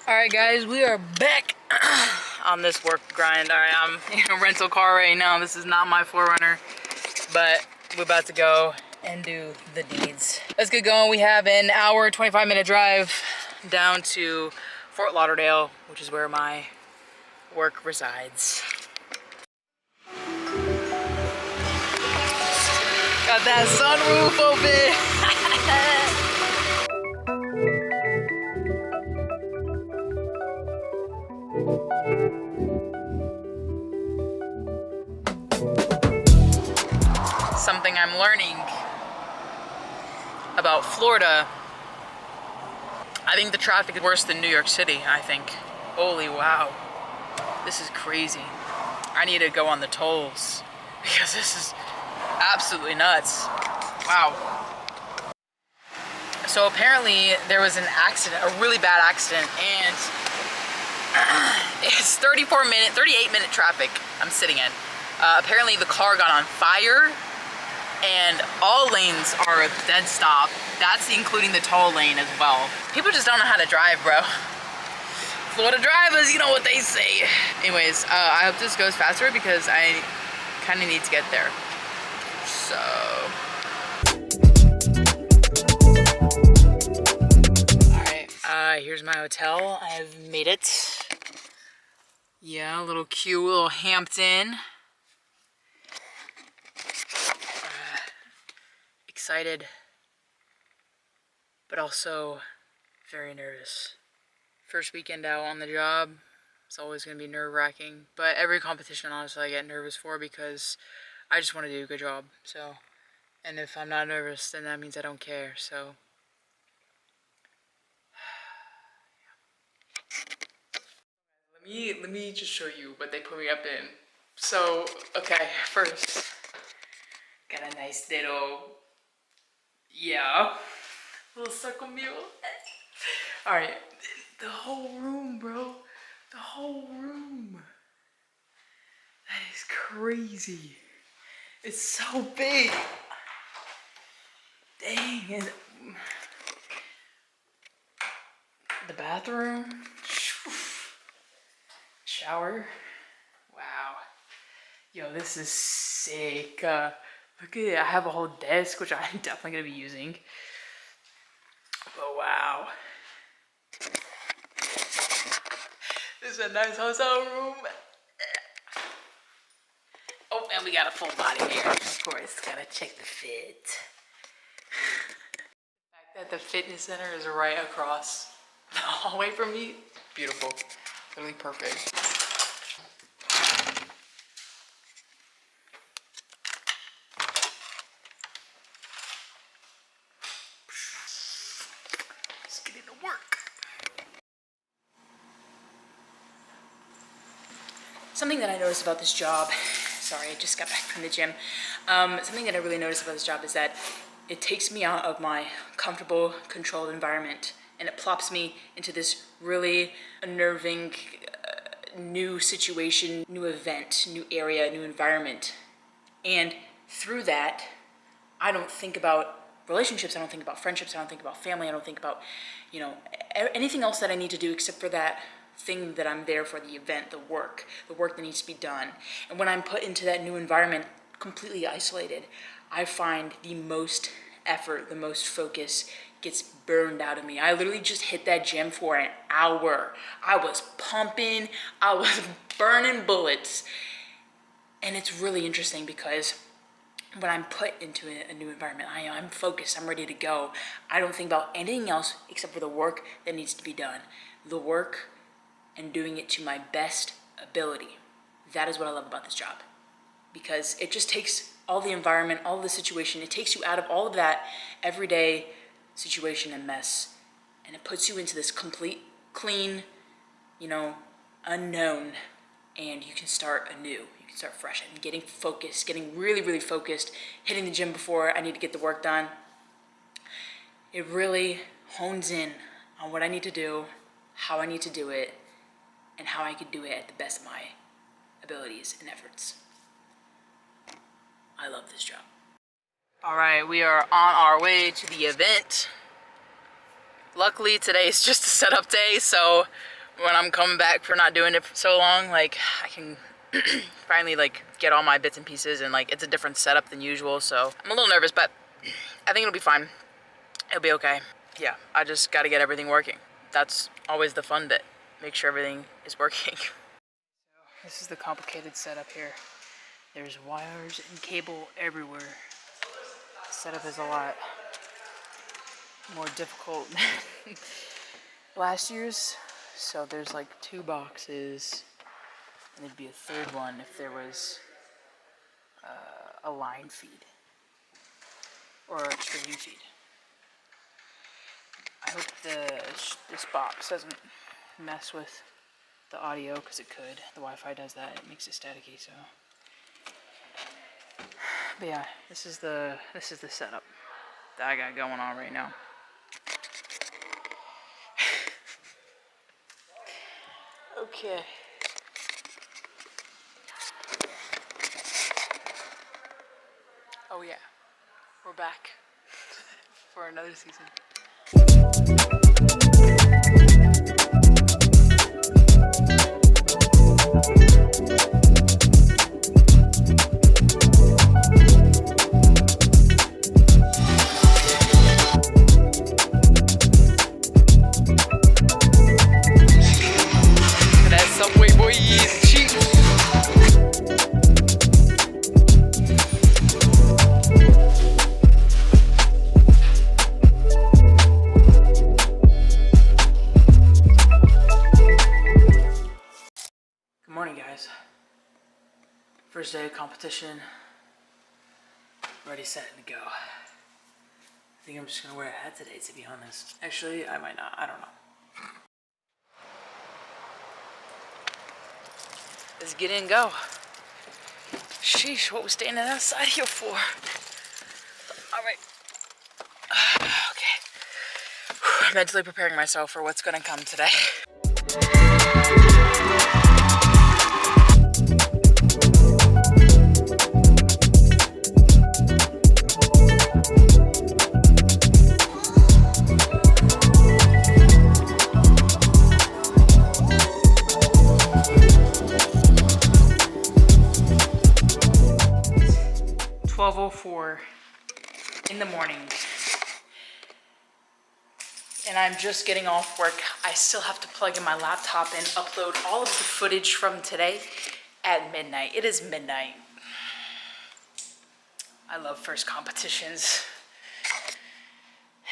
Alright guys, we are back on this work grind. Alright, I'm in a rental car right now. This is not my 4Runner, but we're about to go and do the deeds. Let's get going. We have an hour, 25-minute drive down to Fort Lauderdale, which is where my work resides. Got that sunroof open. Something I'm learning about Florida. I think the traffic is worse than New York City, I think. Holy wow. This is crazy. I need to go on the tolls because this is absolutely nuts. Wow. So apparently there was an accident, a really bad accident, and it's 38-minute traffic I'm sitting in. Apparently the car got on fire and all lanes are a dead stop. That's including the toll lane as well. People just don't know how to drive, bro. Florida drivers, you know what they say. Anyways, I hope this goes faster because I kind of need to get there. So. Alright, here's my hotel. I've made it. Yeah, a little cute, little Hampton. Excited, but also very nervous. First weekend out on the job, it's always going to be nerve-wracking, but every competition honestly I get nervous for because I just want to do a good job. So, and if I'm not nervous, then that means I don't care. So let me just show you what they put me up in. So okay, first got a nice little little circle mule. Alright, the whole room, bro. The whole room. That is crazy. It's so big. Dang. And the bathroom. Shower. Wow. Yo, this is sick. Look at it. I have a whole desk, which I'm definitely going to be using. But wow. This is a nice hotel room. Oh, and we got a full body mirror. Of course, gotta check the fit. The fact that the fitness center is right across the hallway from me, beautiful. Literally perfect. Let's get into work. Something that I noticed about this job, sorry, I just got back from the gym. Something that I really noticed about this job is that it takes me out of my comfortable, controlled environment and it plops me into this really unnerving new situation, new event, new area, new environment. And through that, I don't think about relationships, I don't think about friendships, I don't think about family, I don't think about, you know, anything else that I need to do except for that thing that I'm there for, the event, the work that needs to be done. And when I'm put into that new environment, completely isolated, I find the most effort, the most focus gets burned out of me. I literally just hit that gym for an hour. I was pumping, I was burning bullets. And it's really interesting because when I'm put into a new environment, I'm focused, I'm ready to go. I don't think about anything else except for the work that needs to be done. The work and doing it to my best ability. That is what I love about this job. Because it just takes all the environment, all the situation, it takes you out of all of that everyday situation and mess, and it puts you into this complete, clean, you know, unknown, and you can start anew. You can start fresh and getting focused, getting really, really focused, hitting the gym before I need to get the work done. It really hones in on what I need to do, how I need to do it, and how I could do it at the best of my abilities and efforts. I love this job. All right, we are on our way to the event. Luckily, today is just a setup day, so when I'm coming back for not doing it for so long, like I can finally like get all my bits and pieces, and like it's a different setup than usual, so I'm a little nervous, but I think it'll be fine. It'll be okay. Yeah, I just gotta get everything working. That's always the fun bit. Make sure everything is working. This is the complicated setup here. There's wires and cable everywhere. The setup is a lot more difficult than last year's. So there's like 2 boxes, and there'd be a 3rd one if there was a line feed or a tree feed. I hope this box doesn't mess with the audio, because it could. The Wi-Fi does that. It makes it staticky. So, but yeah, this is the setup that I got going on right now. Okay. Oh yeah, we're back for another season. 1st day of competition, ready, set, and go. I think I'm just gonna wear a hat today, to be honest. Actually, I might not, I don't know. Let's get in and go. Sheesh, what was standing outside here for? Alright. Okay. Mentally preparing myself for what's gonna come today. 12:04 in the morning, and I'm just getting off work. I still have to plug in my laptop and upload all of the footage from today at midnight. It is midnight. I love first competitions.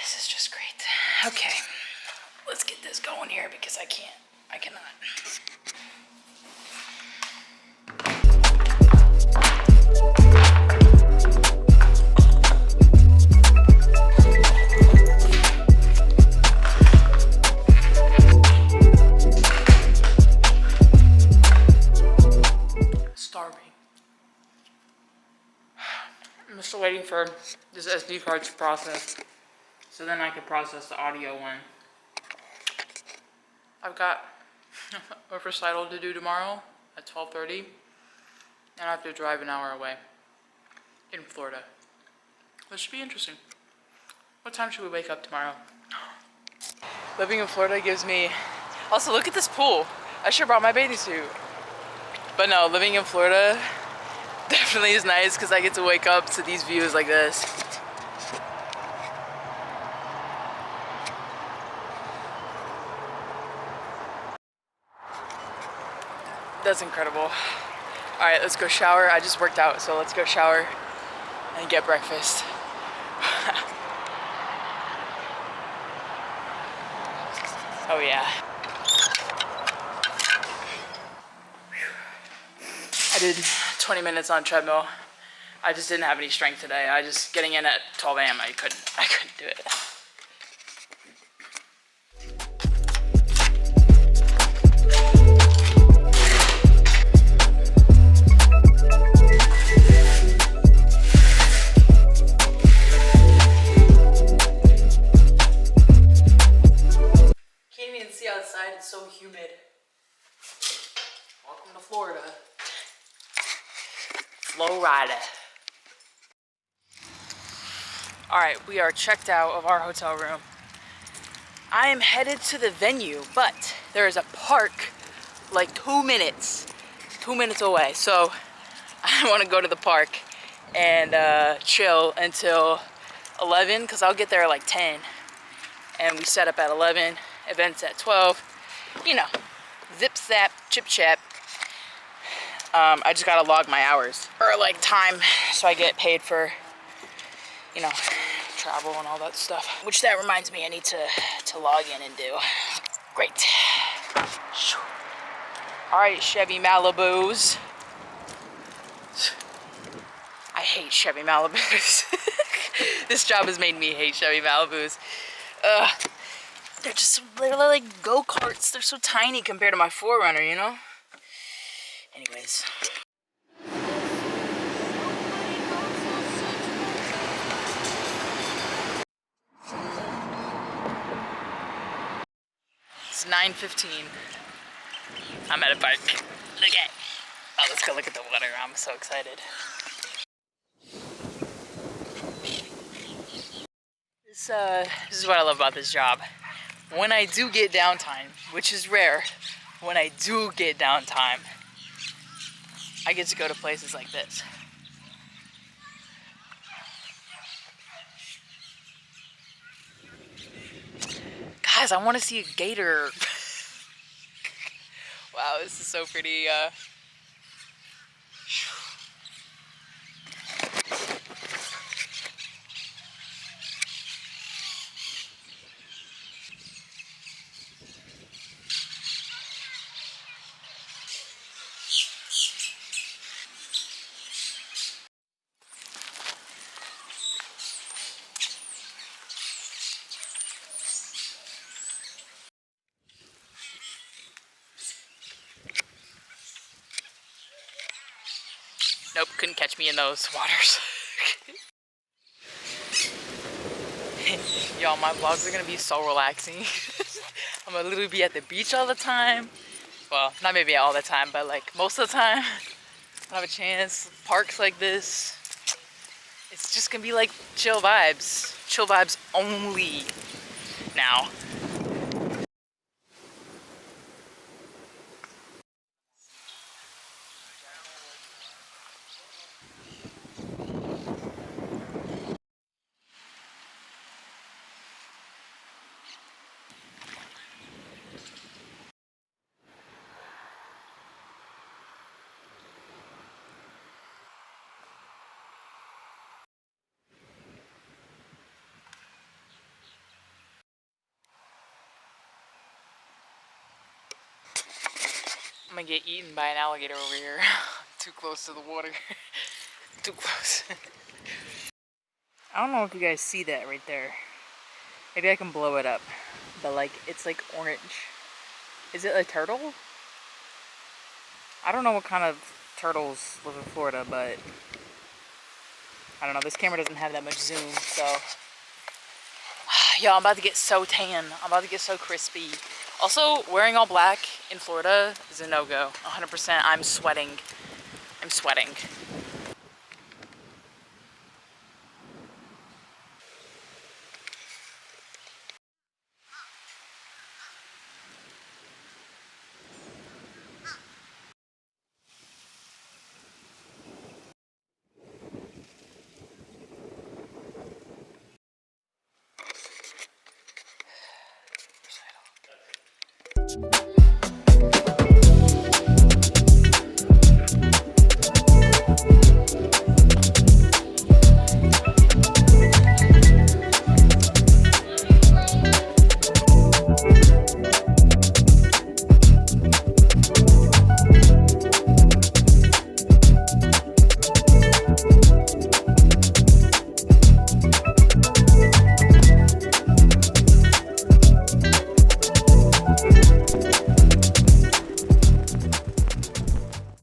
This is just great. Okay, let's get this going here because I cannot. I'm still waiting for this SD card to process, so then I can process the audio one. I've got a recital to do tomorrow at 12:30, and I have to drive an hour away in Florida. This should be interesting. What time should we wake up tomorrow? Living in Florida gives me... Also, look at this pool. I should have brought my bathing suit. But no, living in Florida definitely is nice because I get to wake up to these views like this. That's incredible. All right, let's go shower. I just worked out, so let's go shower and get breakfast. Oh yeah. I did 20 minutes on treadmill. I just didn't have any strength today. I just getting in at 12 a.m. I couldn't do it. Can't even see outside. It's so humid. Welcome to Florida. Florida. Alright, we are checked out of our hotel room. I am headed to the venue, but there is a park like 2 minutes away. So I want to go to the park and chill until 11, because I'll get there at like 10. And we set up at 11, events at 12. You know, zip zap, chip chap. I just gotta log my hours, or like time, so I get paid for, you know, travel and all that stuff. Which that reminds me, I need to log in and do. Great. All right, Chevy Malibus. I hate Chevy Malibus. This job has made me hate Chevy Malibus. They're like go-karts. They're so tiny compared to my 4Runner, you know? Anyways. It's 9:15. I'm at a park. Okay. Oh, let's go look at the water. I'm so excited. This is what I love about this job. When I do get downtime, which is rare, when I do get downtime, I get to go to places like this. Guys, I want to see a gator. Wow, this is so pretty. Nope, couldn't catch me in those waters. Y'all, my vlogs are gonna be so relaxing. I'm gonna literally be at the beach all the time. Well, not maybe all the time, but like most of the time. I don't have a chance. Parks like this. It's just gonna be like chill vibes. Chill vibes only now. I'm gonna get eaten by an alligator over here. Too close to the water. Too close. I don't know if you guys see that right there. Maybe I can blow it up. But like, it's like orange. Is it a turtle? I don't know what kind of turtles live in Florida, but I don't know. This camera doesn't have that much zoom, so. Y'all, I'm about to get so tan. I'm about to get so crispy. Also, wearing all black in Florida is a no-go. 100%. I'm sweating. I'm sweating.